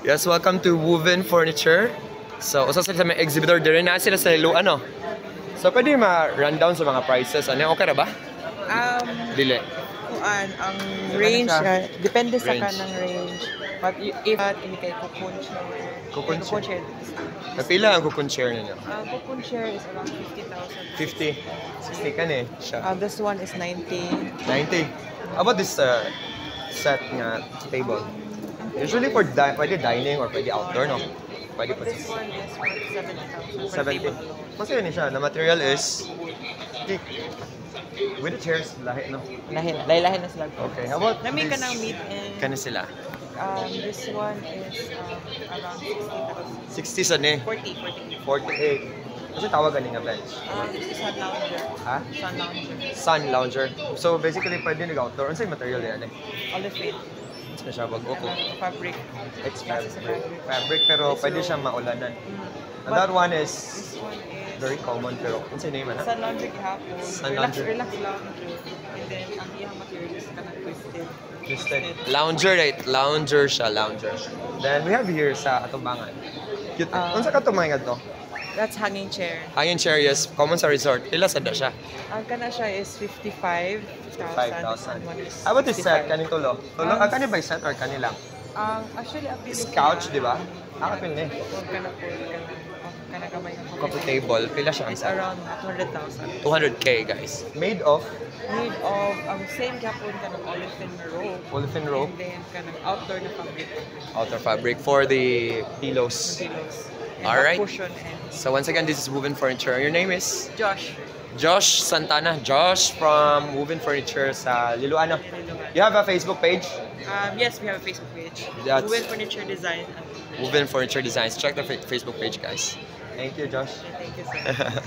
Yes, welcome to Woven Furniture. So, usa sila sa mga exhibitor din na sila sa Iloilo, ano. So, pwede ma-rundown sa mga prices. Ano, okay na ba? Dili. Kuan ang range depende sa Range. kanang range. But if ini kay cocoon chair. Cocoon Cocoon chair. chair. Napila ang cocoon chair ninyo? Cocoon chair is around 50,000. 50. 60 ka eh. Siya. This one is 90. 90. How about this set nga table? Usually for pwede dining or pwede outdoor, no? Pwede po This one is worth 70,000. 70. Mas yun siya. The material is thick. With the chairs, lahi, no? Lahi na sila. Okay, how about Nami ka this? ng meat and Kani sila. this one is around 60,000. 60 sa ni. 40. 48. Kasi tawag ganing nga bench. This is sun lounger. Ha? Sun lounger. Sun lounger. So basically pwede nag-outdoor. Ano sa material yan eh? Olefin. Ano siya? Wag-uko. Fabric. It's Klase sa fabric. Fabric pero pwede siyang maulanan. And that one is This one is very common pero ano sa name, ano? sun lounger gihapon. Sun Relax lounger. lounger. And then ang iyang material is kanang twisted. Twisted. Lounger, right? Lounger siya, lounger. Then we have here sa Atubangan. Cute. Ano sa katumangan to? That's hanging chair. Hanging chair, yes. Common sa resort. Pila sa da siya? Ang kana siya is 55,000. 5,000. One is How about this set? 65. Kaning tulo? Tulo? Kani ba yung set or kani lang? Actually, appeal This couch, di ba? Apil ni. Huwag ka na po. Kana kamay ng Coffee table. Pila siya? It's around 200,000. 200k, guys. Made of Made of same gapon ka ng olefin rope. olefin rope, And then ka ng outdoor na fabric. outer fabric for the pillows. Pillows. And Alright. cushion and So once again, this is Woven Furniture. Your name is? Josh. Josh Santana. Josh from Woven Furniture sa Liloano. You have a Facebook page? Yes, we have a Facebook page. That's- Woven Furniture Design. Woven Furniture Designs. Check the Facebook page, guys. Thank you, Josh. Thank you, sir.